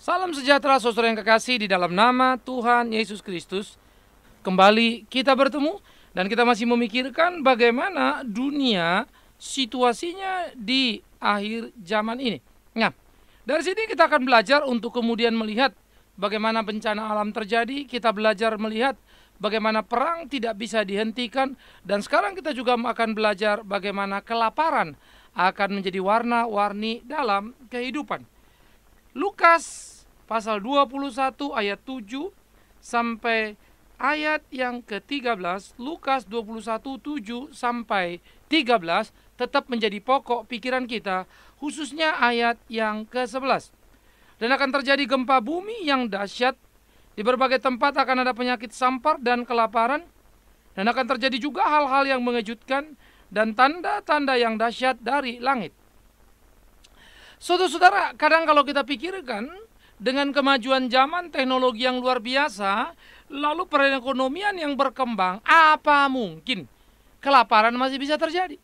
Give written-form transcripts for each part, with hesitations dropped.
Salam sejahtera saudara yang kekasih di dalam nama Tuhan Yesus Kristus. Kembali kita bertemu dan kita masih memikirkan bagaimana dunia situasinya di akhir zaman ini. Nah, dari sini kita akan belajar untuk kemudian melihat bagaimana bencana alam terjadi. Kita belajar melihat bagaimana perang tidak bisa dihentikan. Dan sekarang kita juga akan belajar bagaimana kelaparan akan menjadi warna-warni dalam kehidupan. Lukas pasal 21 ayat 7 sampai ayat yang ke-13. Lukas 21, 7 sampai 13 tetap menjadi pokok pikiran kita, khususnya ayat yang ke-11. Dan akan terjadi gempa bumi yang dahsyat. Di berbagai tempat akan ada penyakit sampar dan kelaparan. Dan akan terjadi juga hal-hal yang mengejutkan dan tanda-tanda yang dahsyat dari langit. Saudara-saudara, kadang kalau kita pikirkan dengan kemajuan zaman, teknologi yang luar biasa, lalu perekonomian yang berkembang, apa mungkin kelaparan masih bisa terjadi?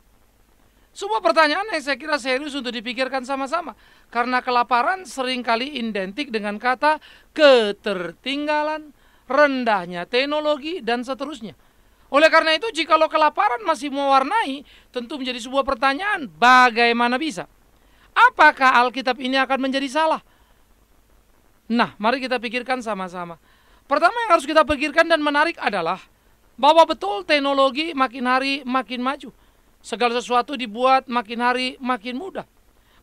Sebuah pertanyaan yang saya kira serius untuk dipikirkan sama-sama. Karena kelaparan seringkali identik dengan kata ketertinggalan, rendahnya teknologi, dan seterusnya. Oleh karena itu, jikalau kelaparan masih mewarnai, tentu menjadi sebuah pertanyaan, bagaimana bisa? Apakah Alkitab ini akan menjadi salah? Nah, mari kita pikirkan sama-sama. Pertama yang harus kita pikirkan dan menarik adalah bahwa betul teknologi makin hari makin maju. Segala sesuatu dibuat makin hari makin mudah.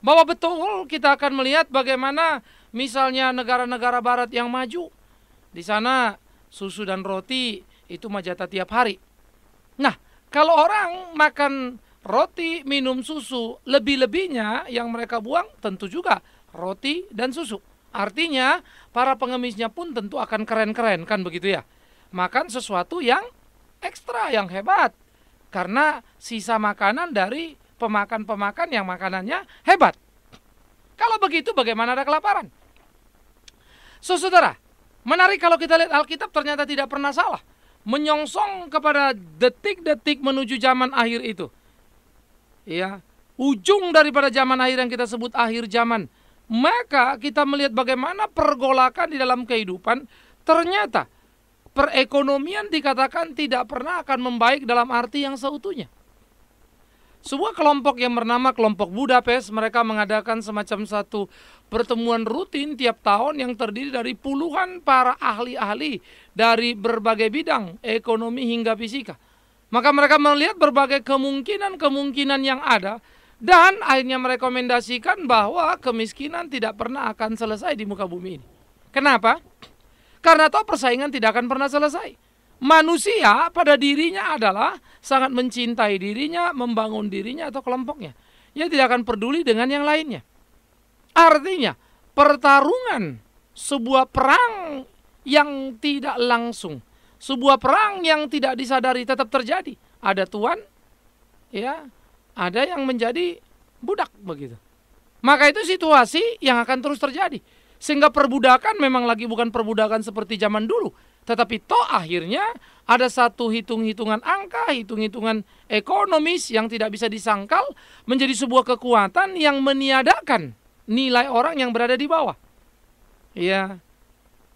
Bahwa betul kita akan melihat bagaimana misalnya negara-negara barat yang maju. Di sana susu dan roti itu mah jatah tiap hari. Nah, kalau orang makan roti, minum susu, lebih-lebihnya yang mereka buang tentu juga roti dan susu. Artinya para pengemisnya pun tentu akan keren-keren, kan begitu ya. Makan sesuatu yang ekstra, yang hebat. Karena sisa makanan dari pemakan-pemakan yang makanannya hebat. Kalau begitu bagaimana ada kelaparan? Saudara, menarik kalau kita lihat Alkitab ternyata tidak pernah salah menyongsong kepada detik-detik menuju zaman akhir itu. Ya, ujung daripada zaman akhir yang kita sebut akhir zaman. Maka kita melihat bagaimana pergolakan di dalam kehidupan. Ternyata perekonomian dikatakan tidak pernah akan membaik dalam arti yang seutuhnya. Sebuah kelompok yang bernama kelompok Budapest, mereka mengadakan semacam satu pertemuan rutin tiap tahun yang terdiri dari puluhan para ahli-ahli dari berbagai bidang, ekonomi hingga fisika. Maka mereka melihat berbagai kemungkinan-kemungkinan yang ada dan akhirnya merekomendasikan bahwa kemiskinan tidak pernah akan selesai di muka bumi ini. Kenapa? Karena toh persaingan tidak akan pernah selesai. Manusia pada dirinya adalah sangat mencintai dirinya, membangun dirinya atau kelompoknya. Ia tidak akan peduli dengan yang lainnya. Artinya pertarungan, sebuah perang yang tidak langsung, sebuah perang yang tidak disadari tetap terjadi. Ada tuan, ya, ada yang menjadi budak begitu. Maka itu situasi yang akan terus terjadi. Sehingga perbudakan memang lagi bukan perbudakan seperti zaman dulu. Tetapi toh akhirnya ada satu hitung-hitungan angka, hitung-hitungan ekonomis yang tidak bisa disangkal menjadi sebuah kekuatan yang meniadakan nilai orang yang berada di bawah. Ya.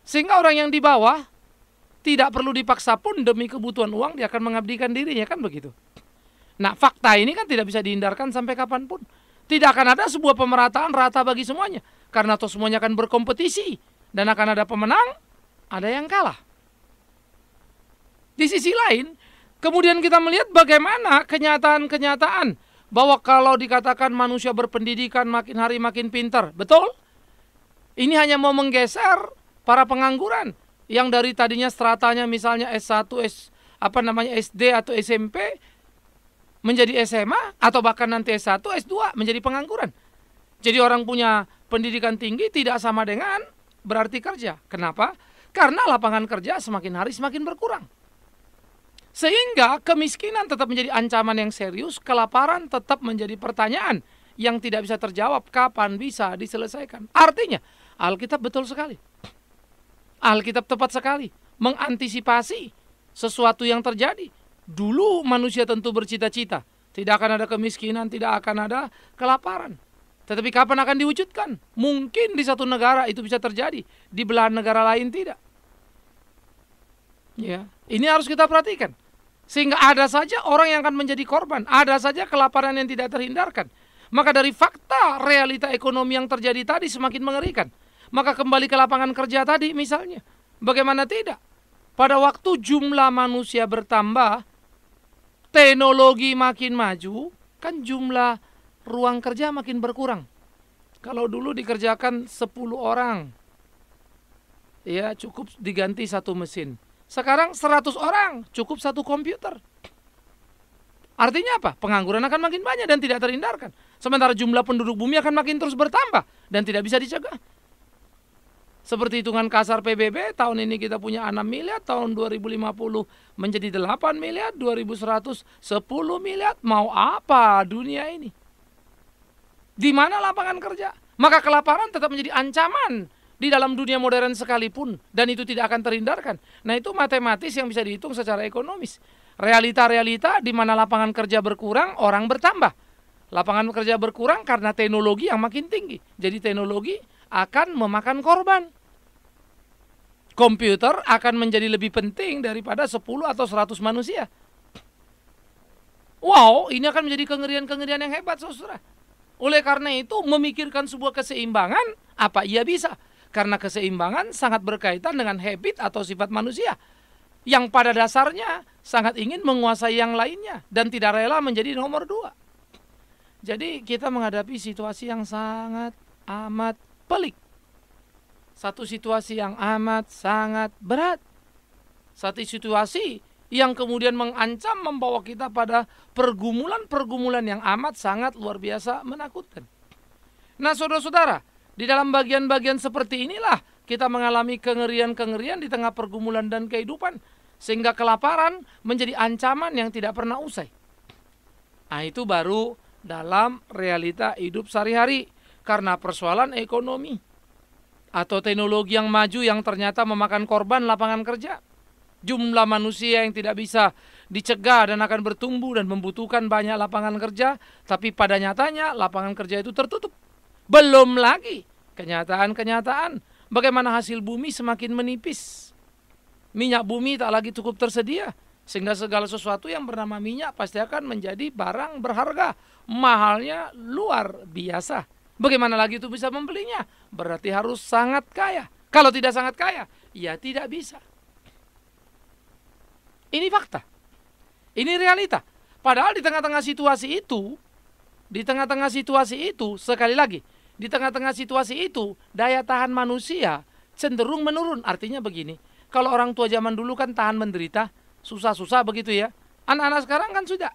Sehingga orang yang di bawah tidak perlu dipaksa pun demi kebutuhan uang dia akan mengabdikan dirinya, kan begitu. Nah, fakta ini kan tidak bisa dihindarkan sampai kapanpun. Tidak akan ada sebuah pemerataan rata bagi semuanya. Karena toh semuanya akan berkompetisi. Dan akan ada pemenang, ada yang kalah. Di sisi lain, kemudian kita melihat bagaimana kenyataan-kenyataan. Bahwa kalau dikatakan manusia berpendidikan makin hari makin pintar. Betul? Ini hanya mau menggeser para pengangguran. Yang dari tadinya stratanya misalnya S1, SD atau SMP menjadi SMA atau bahkan nanti S1, S2 menjadi pengangguran. Jadi orang punya pendidikan tinggi tidak sama dengan berarti kerja. Kenapa? Karena lapangan kerja semakin hari semakin berkurang. Sehingga kemiskinan tetap menjadi ancaman yang serius, kelaparan tetap menjadi pertanyaan yang tidak bisa terjawab kapan bisa diselesaikan. Artinya, Alkitab betul sekali. Alkitab tepat sekali mengantisipasi sesuatu yang terjadi. Dulu manusia tentu bercita-cita tidak akan ada kemiskinan, tidak akan ada kelaparan. Tetapi kapan akan diwujudkan? Mungkin di satu negara itu bisa terjadi, di belahan negara lain tidak. Ya, ini harus kita perhatikan. Sehingga ada saja orang yang akan menjadi korban, ada saja kelaparan yang tidak terhindarkan. Maka dari fakta realita ekonomi yang terjadi tadi semakin mengerikan. Maka kembali ke lapangan kerja tadi misalnya, bagaimana tidak? Pada waktu jumlah manusia bertambah, teknologi makin maju, kan jumlah ruang kerja makin berkurang. Kalau dulu dikerjakan 10 orang, ya cukup diganti 1 mesin. Sekarang 100 orang, cukup 1 komputer. Artinya apa? Pengangguran akan makin banyak dan tidak terhindarkan. Sementara jumlah penduduk bumi akan makin terus bertambah dan tidak bisa dicegah. Seperti hitungan kasar PBB, tahun ini kita punya 6 miliar, tahun 2050 menjadi 8 miliar, 2100 10 miliar. Mau apa dunia ini? Di mana lapangan kerja? Maka kelaparan tetap menjadi ancaman di dalam dunia modern sekalipun, dan itu tidak akan terhindarkan. Nah, itu matematis yang bisa dihitung secara ekonomis. Realita-realita di mana lapangan kerja berkurang, orang bertambah. Lapangan kerja berkurang karena teknologi yang makin tinggi. Jadi teknologi akan memakan korban. Komputer akan menjadi lebih penting daripada 10 atau 100 manusia. Wow, ini akan menjadi kengerian-kengerian yang hebat, saudara. Oleh karena itu, memikirkan sebuah keseimbangan, apa ia bisa? Karena keseimbangan sangat berkaitan dengan habit atau sifat manusia, yang pada dasarnya sangat ingin menguasai yang lainnya dan tidak rela menjadi nomor 2. Jadi kita menghadapi situasi yang sangat amat pelik. Satu situasi yang amat sangat berat. Satu situasi yang kemudian mengancam membawa kita pada pergumulan-pergumulan yang amat sangat luar biasa menakutkan. Nah, saudara-saudara, di dalam bagian-bagian seperti inilah kita mengalami kengerian-kengerian di tengah pergumulan dan kehidupan, sehingga kelaparan menjadi ancaman yang tidak pernah usai. Nah, itu baru dalam realita hidup sehari-hari karena persoalan ekonomi atau teknologi yang maju yang ternyata memakan korban lapangan kerja. Jumlah manusia yang tidak bisa dicegah dan akan bertumbuh dan membutuhkan banyak lapangan kerja, tapi pada nyatanya lapangan kerja itu tertutup. Belum lagi kenyataan-kenyataan bagaimana hasil bumi semakin menipis. Minyak bumi tak lagi cukup tersedia, sehingga segala sesuatu yang bernama minyak pasti akan menjadi barang berharga. Mahalnya luar biasa. Bagaimana lagi itu bisa membelinya? Berarti harus sangat kaya. Kalau tidak sangat kaya, ya tidak bisa. Ini fakta. Ini realita. Padahal di tengah-tengah situasi itu, sekali lagi, di tengah-tengah situasi itu, daya tahan manusia cenderung menurun. Artinya begini, kalau orang tua zaman dulu kan tahan menderita, susah-susah begitu ya. Anak-anak sekarang kan sudah.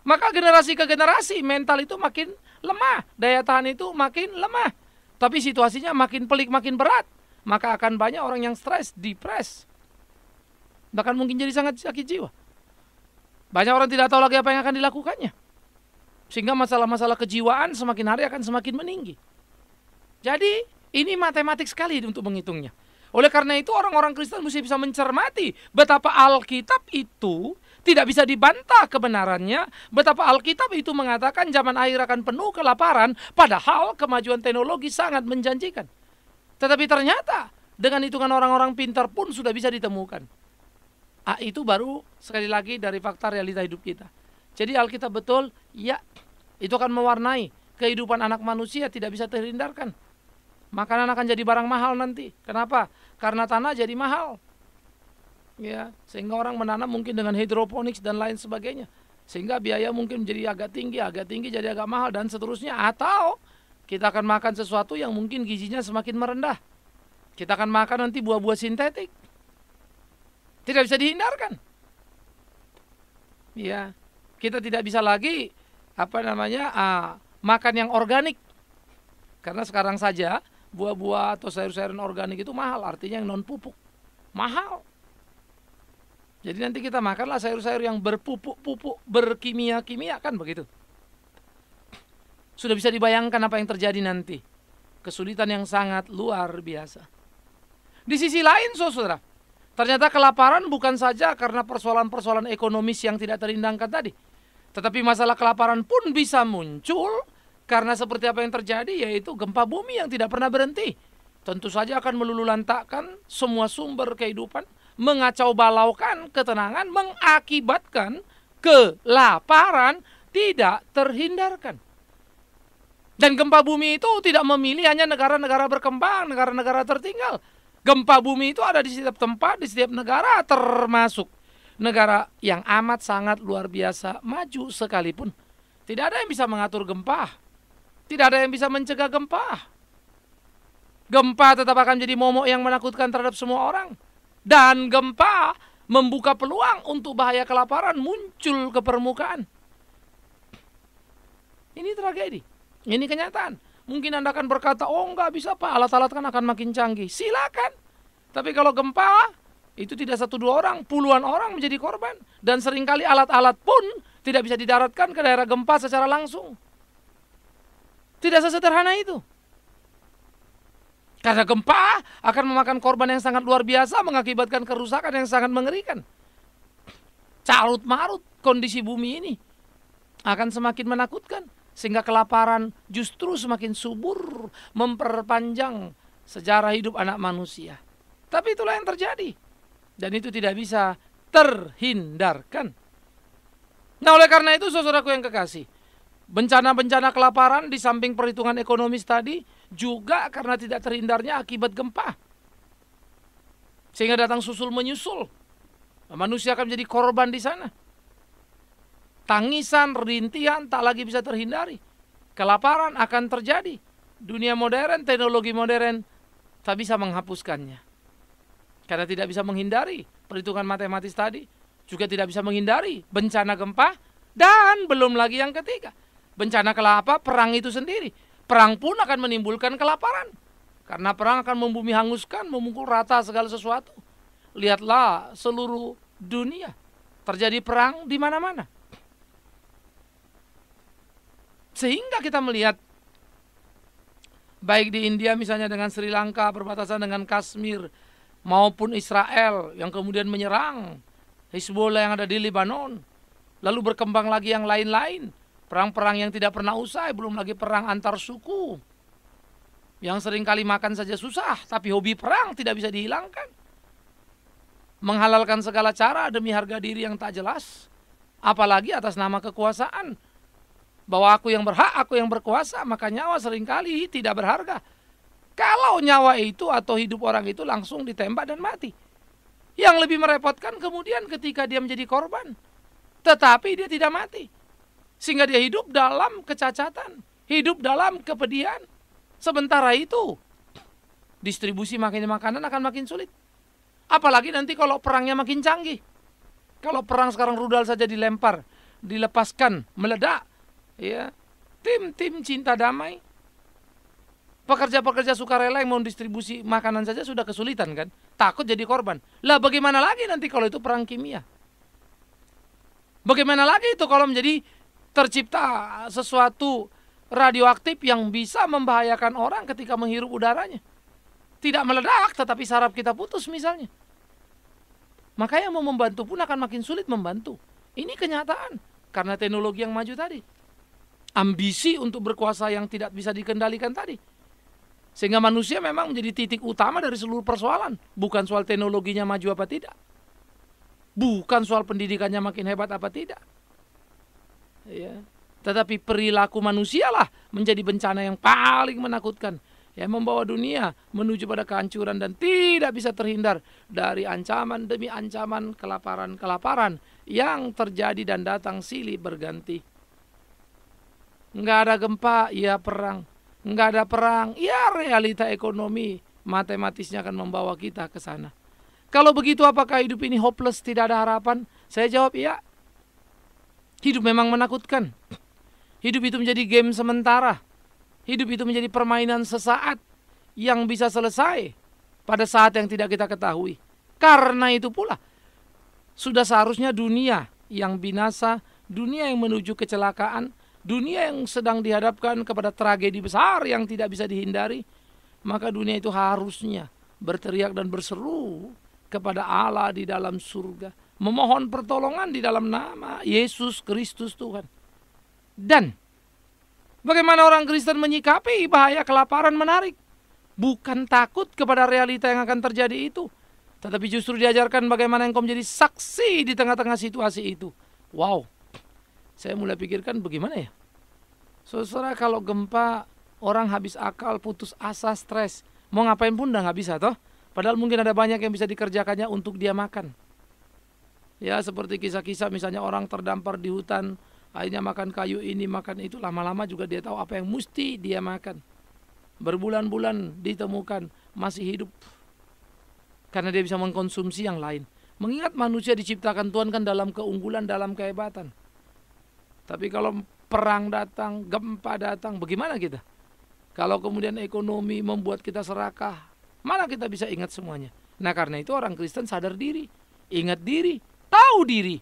Maka generasi ke generasi mental itu makin lemah, daya tahan itu makin lemah. Tapi situasinya makin pelik, makin berat. Maka akan banyak orang yang stres, depres. Bahkan mungkin jadi sangat sakit jiwa. Banyak orang tidak tahu lagi apa yang akan dilakukannya. Sehingga masalah-masalah kejiwaan semakin hari akan semakin meninggi. Jadi ini matematik sekali untuk menghitungnya. Oleh karena itu orang-orang Kristen mesti bisa mencermati betapa Alkitab itu tidak bisa dibantah kebenarannya. Betapa Alkitab itu mengatakan zaman akhir akan penuh kelaparan, padahal kemajuan teknologi sangat menjanjikan. Tetapi ternyata dengan hitungan orang-orang pintar pun sudah bisa ditemukan. Itu baru sekali lagi dari fakta realita hidup kita. Jadi Alkitab betul, ya, itu akan mewarnai kehidupan anak manusia, tidak bisa terhindarkan. Makanan akan jadi barang mahal nanti. Kenapa? Karena tanah jadi mahal. Ya, sehingga orang menanam mungkin dengan hidroponik dan lain sebagainya. Sehingga biaya mungkin menjadi agak tinggi jadi agak mahal dan seterusnya. Atau kita akan makan sesuatu yang mungkin gizinya semakin merendah. Kita akan makan nanti buah-buah sintetik. Tidak bisa dihindarkan. Ya, kita tidak bisa lagi makan yang organik. Karena sekarang saja buah-buah atau sayur-sayuran organik itu mahal, artinya yang non pupuk. Mahal. Jadi nanti kita makanlah sayur-sayur yang berpupuk-pupuk, berkimia-kimia, kan begitu. Sudah bisa dibayangkan apa yang terjadi nanti. Kesulitan yang sangat luar biasa. Di sisi lain, saudara, ternyata kelaparan bukan saja karena persoalan-persoalan ekonomis yang tidak terhindarkan tadi. Tetapi masalah kelaparan pun bisa muncul Karena seperti apa yang terjadi, yaitu gempa bumi yang tidak pernah berhenti. Tentu saja akan meluluhlantakkan semua sumber kehidupan, mengacau balaukan ketenangan, mengakibatkan kelaparan tidak terhindarkan. Dan gempa bumi itu tidak memilih hanya negara-negara berkembang, negara-negara tertinggal. Gempa bumi itu ada di setiap tempat, di setiap negara, termasuk negara yang amat sangat luar biasa maju sekalipun. Tidak ada yang bisa mengatur gempa. Tidak ada yang bisa mencegah gempa. Gempa tetap akan menjadi momok yang menakutkan terhadap semua orang. Dan gempa membuka peluang untuk bahaya kelaparan muncul ke permukaan. Ini tragedi. Ini kenyataan. Mungkin Anda akan berkata, oh nggak bisa Pak, alat-alat kan akan makin canggih. Silakan. Tapi kalau gempa, itu tidak 1-2 orang, puluhan orang menjadi korban. Dan seringkali alat-alat pun tidak bisa didaratkan ke daerah gempa secara langsung. Tidak sesederhana itu. Karena gempa akan memakan korban yang sangat luar biasa, mengakibatkan kerusakan yang sangat mengerikan. Carut marut kondisi bumi ini akan semakin menakutkan. Sehingga kelaparan justru semakin subur, memperpanjang sejarah hidup anak manusia. Tapi itulah yang terjadi. Dan itu tidak bisa terhindarkan. Nah, oleh karena itu saudaraku yang kekasih, bencana-bencana kelaparan di samping perhitungan ekonomis tadi juga karena tidak terhindarnya akibat gempa. Sehingga datang susul menyusul. Manusia akan menjadi korban di sana. Tangisan, rintihan tak lagi bisa terhindari. Kelaparan akan terjadi. Dunia modern, teknologi modern tak bisa menghapuskannya. Karena tidak bisa menghindari perhitungan matematis tadi. Juga tidak bisa menghindari bencana gempa. Dan belum lagi yang ketiga, bencana perang itu sendiri. Perang pun akan menimbulkan kelaparan. Karena perang akan membumi hanguskan, memukul rata segala sesuatu. Lihatlah seluruh dunia. Terjadi perang di mana-mana. Sehingga kita melihat, baik di India misalnya dengan Sri Lanka, berbatasan dengan Kashmir, maupun Israel yang kemudian menyerang Hizbullah yang ada di Lebanon. Lalu berkembang lagi yang lain-lain. Perang-perang yang tidak pernah usai, belum lagi perang antar suku. Yang seringkali makan saja susah, tapi hobi perang tidak bisa dihilangkan. Menghalalkan segala cara demi harga diri yang tak jelas. Apalagi atas nama kekuasaan. Bahwa aku yang berhak, aku yang berkuasa, maka nyawa seringkali tidak berharga. Kalau nyawa itu atau hidup orang itu langsung ditembak dan mati. Yang lebih merepotkan kemudian ketika dia menjadi korban. Tetapi dia tidak mati. Sehingga dia hidup dalam kecacatan. Hidup dalam kepedihan. Sementara itu, distribusi makanan akan makin sulit. Apalagi nanti kalau perangnya makin canggih. Kalau perang sekarang rudal saja dilempar, dilepaskan, meledak. Ya, tim-tim cinta damai. Pekerja-pekerja sukarela yang mau distribusi makanan saja sudah kesulitan kan. Takut jadi korban. Lah bagaimana lagi nanti kalau itu perang kimia? Bagaimana lagi itu kalau menjadi tercipta sesuatu radioaktif yang bisa membahayakan orang ketika menghirup udaranya. Tidak meledak tetapi saraf kita putus misalnya. Maka yang mau membantu pun akan makin sulit membantu. Ini kenyataan karena teknologi yang maju tadi. Ambisi untuk berkuasa yang tidak bisa dikendalikan tadi. Sehingga manusia memang menjadi titik utama dari seluruh persoalan. Bukan soal teknologinya maju apa tidak. Bukan soal pendidikannya makin hebat apa tidak. Ya. Tetapi perilaku manusialah menjadi bencana yang paling menakutkan. Yang membawa dunia menuju pada kehancuran dan tidak bisa terhindar dari ancaman demi ancaman kelaparan yang terjadi dan datang silih berganti. Nggak ada gempa, ya perang. Nggak ada perang, ya realita ekonomi matematisnya akan membawa kita ke sana. Kalau begitu apakah hidup ini hopeless, tidak ada harapan? Saya jawab ya. Hidup memang menakutkan. Hidup itu menjadi game sementara. Hidup itu menjadi permainan sesaat yang bisa selesai pada saat yang tidak kita ketahui. Karena itu pula sudah seharusnya dunia yang binasa, dunia yang menuju kecelakaan, dunia yang sedang dihadapkan kepada tragedi besar yang tidak bisa dihindari, maka dunia itu harusnya berteriak dan berseru kepada Allah di dalam surga, memohon pertolongan di dalam nama Yesus Kristus Tuhan. Dan Bagaimana orang Kristen menyikapi bahaya kelaparan menarik? Bukan takut kepada realita yang akan terjadi itu, tetapi justru diajarkan bagaimana engkau menjadi saksi di tengah-tengah situasi itu. Wow, saya mulai pikirkan bagaimana ya? Saudara, kalau gempa, orang habis akal, putus asa, stres. Mau ngapain pun udah nggak bisa toh. Padahal mungkin ada banyak yang bisa dikerjakannya untuk dia makan. Ya, seperti kisah-kisah misalnya orang terdampar di hutan, akhirnya makan kayu ini, makan itu. Lama-lama juga dia tahu apa yang mesti dia makan. Berbulan-bulan ditemukan masih hidup karena dia bisa mengkonsumsi yang lain. Mengingat manusia diciptakan Tuhan kan dalam keunggulan, dalam kehebatan. Tapi kalau perang datang, gempa datang, bagaimana kita? Kalau kemudian ekonomi membuat kita serakah, mana kita bisa ingat semuanya? Nah, karena itu orang Kristen sadar diri, ingat diri, tahu diri,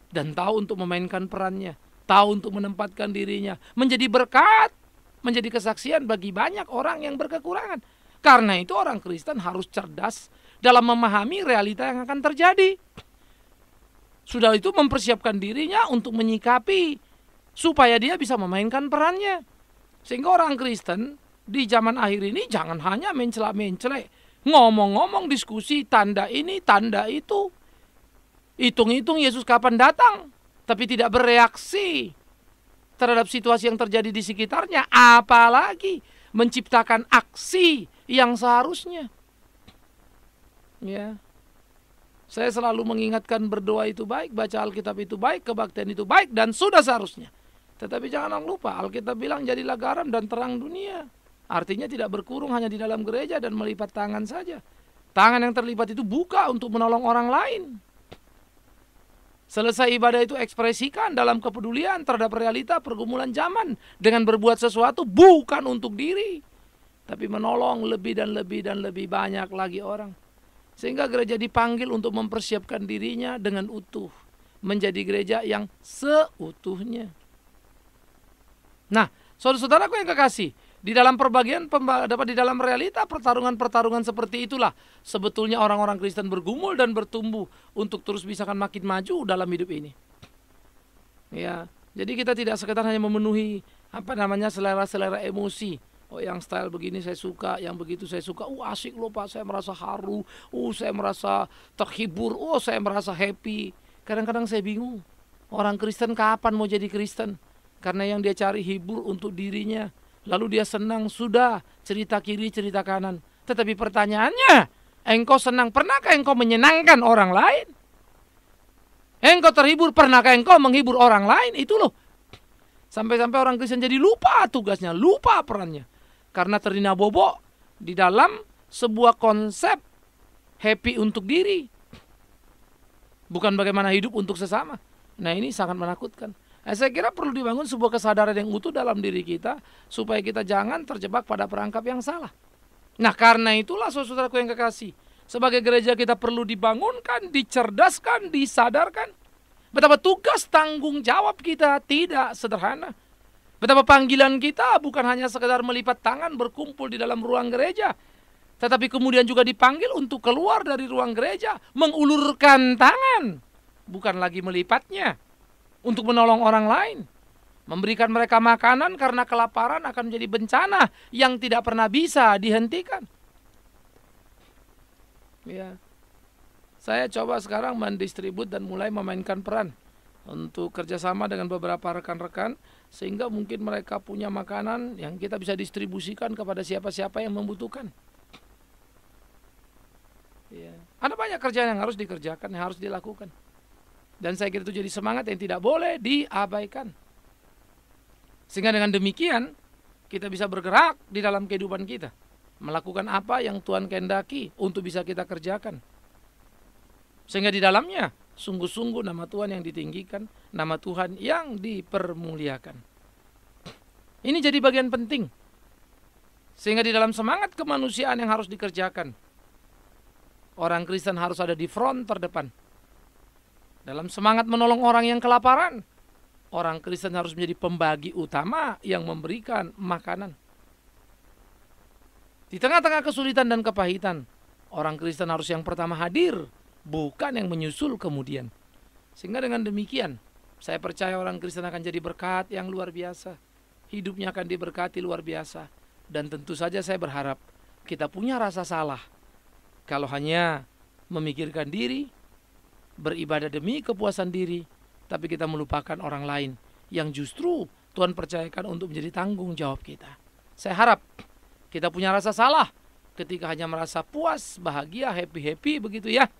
dan tahu untuk memainkan perannya, tahu untuk menempatkan dirinya, menjadi berkat, menjadi kesaksian bagi banyak orang yang berkekurangan. Karena itu orang Kristen harus cerdas dalam memahami realita yang akan terjadi. Sudah itu mempersiapkan dirinya untuk menyikapi supaya dia bisa memainkan perannya. Sehingga orang Kristen di zaman akhir ini jangan hanya mencela-mencela, ngomong-ngomong, diskusi, tanda ini, tanda itu. Hitung-hitung Yesus kapan datang, tapi tidak bereaksi terhadap situasi yang terjadi di sekitarnya, apalagi menciptakan aksi yang seharusnya. Ya. Saya selalu mengingatkan berdoa itu baik, baca Alkitab itu baik, kebaktian itu baik dan sudah seharusnya. Tetapi jangan lupa Alkitab bilang jadilah garam dan terang dunia. Artinya tidak berkurung hanya di dalam gereja dan melipat tangan saja. Tangan yang terlipat itu buka untuk menolong orang lain. Selesai ibadah itu ekspresikan dalam kepedulian terhadap realita pergumulan zaman dengan berbuat sesuatu bukan untuk diri, tapi menolong lebih dan lebih dan lebih banyak lagi orang. Sehingga gereja dipanggil untuk mempersiapkan dirinya dengan utuh, menjadi gereja yang seutuhnya. Nah, saudara-saudaraku yang kekasih, di dalam di dalam realita pertarungan-pertarungan seperti itulah sebetulnya orang-orang Kristen bergumul dan bertumbuh untuk terus bisa makin maju dalam hidup ini. Ya, jadi kita tidak sekedar hanya memenuhi selera-selera emosi. Oh, yang style begini saya suka, yang begitu saya suka. Asik loh Pak, saya merasa haru. Saya merasa terhibur. Saya merasa happy. Kadang-kadang saya bingung. Orang Kristen kapan mau jadi Kristen? Karena yang dia cari hibur untuk dirinya. Lalu dia senang, sudah cerita kiri, cerita kanan. Tetapi pertanyaannya, engkau senang, pernahkah engkau menyenangkan orang lain? Engkau terhibur, pernahkah engkau menghibur orang lain? Itu loh. Sampai-sampai orang Kristen jadi lupa tugasnya, lupa perannya. Karena terina bobok di dalam sebuah konsep happy untuk diri. Bukan bagaimana hidup untuk sesama. Nah, ini sangat menakutkan. Saya kira perlu dibangun sebuah kesadaran yang utuh dalam diri kita supaya kita jangan terjebak pada perangkap yang salah. Nah, karena itulah saudaraku yang kekasih, sebagai gereja kita perlu dibangunkan, dicerdaskan, disadarkan betapa tugas tanggung jawab kita tidak sederhana. Betapa panggilan kita bukan hanya sekedar melipat tangan berkumpul di dalam ruang gereja, tetapi kemudian juga dipanggil untuk keluar dari ruang gereja, mengulurkan tangan, bukan lagi melipatnya. Untuk menolong orang lain, memberikan mereka makanan karena kelaparan akan menjadi bencana yang tidak pernah bisa dihentikan. Ya, saya coba sekarang mendistribut dan mulai memainkan peran untuk kerjasama dengan beberapa rekan-rekan sehingga mungkin mereka punya makanan yang kita bisa distribusikan kepada siapa-siapa yang membutuhkan. Ya, ada banyak kerjaan yang harus dikerjakan, yang harus dilakukan. Dan saya kira itu jadi semangat yang tidak boleh diabaikan. Sehingga dengan demikian kita bisa bergerak di dalam kehidupan kita. Melakukan apa yang Tuhan kehendaki untuk bisa kita kerjakan. Sehingga di dalamnya sungguh-sungguh nama Tuhan yang ditinggikan, nama Tuhan yang dipermuliakan. Ini jadi bagian penting. Sehingga di dalam semangat kemanusiaan yang harus dikerjakan, orang Kristen harus ada di front terdepan. Dalam semangat menolong orang yang kelaparan, orang Kristen harus menjadi pembagi utama yang memberikan makanan. Di tengah-tengah kesulitan dan kepahitan, orang Kristen harus yang pertama hadir, bukan yang menyusul kemudian. Sehingga dengan demikian, saya percaya orang Kristen akan jadi berkat yang luar biasa. hidupnya akan diberkati luar biasa. Dan tentu saja saya berharap kita punya rasa salah kalau hanya memikirkan diri, beribadah demi kepuasan diri, tapi kita melupakan orang lain yang justru Tuhan percayakan untuk menjadi tanggung jawab kita. Saya harap kita punya rasa salah ketika hanya merasa puas, bahagia, happy begitu ya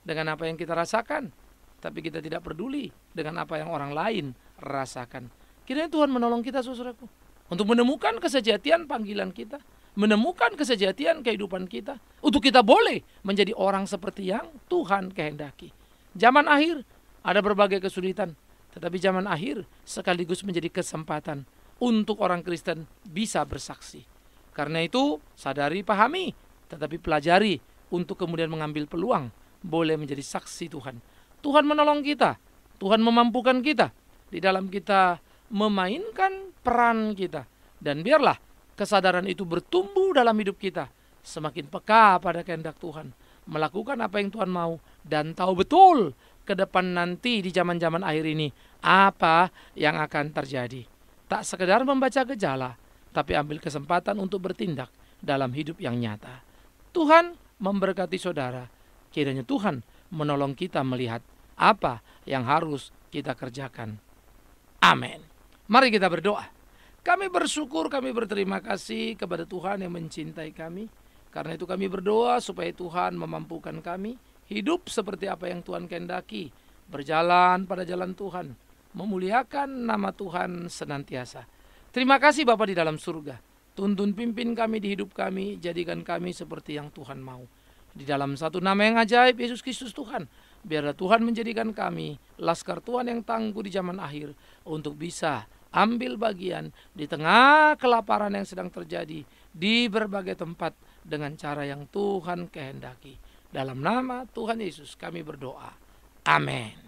dengan apa yang kita rasakan, tapi kita tidak peduli dengan apa yang orang lain rasakan. Kiranya Tuhan menolong kita, saudaraku, untuk menemukan kesejatian panggilan kita, menemukan kesejatian kehidupan kita, untuk kita boleh menjadi orang seperti yang Tuhan kehendaki. Zaman akhir ada berbagai kesulitan, tetapi zaman akhir sekaligus menjadi kesempatan untuk orang Kristen bisa bersaksi. Karena itu sadari, pahami, tetapi pelajari untuk kemudian mengambil peluang boleh menjadi saksi Tuhan. Tuhan menolong kita, Tuhan memampukan kita di dalam kita memainkan peran kita. Dan biarlah kesadaran itu bertumbuh dalam hidup kita, semakin peka pada kehendak Tuhan, melakukan apa yang Tuhan mau, dan tahu betul ke depan nanti di zaman-zaman akhir ini apa yang akan terjadi. Tak sekedar membaca gejala, tapi ambil kesempatan untuk bertindak dalam hidup yang nyata. Tuhan memberkati saudara. Kiranya Tuhan menolong kita melihat apa yang harus kita kerjakan. Amin. Mari kita berdoa. Kami bersyukur, kami berterima kasih kepada Tuhan yang mencintai kami. Karena itu kami berdoa supaya Tuhan memampukan kami hidup seperti apa yang Tuhan kehendaki, berjalan pada jalan Tuhan, memuliakan nama Tuhan senantiasa. Terima kasih Bapa di dalam surga. Tuntun pimpin kami di hidup kami, jadikan kami seperti yang Tuhan mau. Di dalam satu nama yang ajaib, Yesus Kristus Tuhan, biarlah Tuhan menjadikan kami laskar Tuhan yang tangguh di zaman akhir untuk bisa ambil bagian di tengah kelaparan yang sedang terjadi di berbagai tempat dengan cara yang Tuhan kehendaki. Dalam nama Tuhan Yesus kami berdoa. Amin.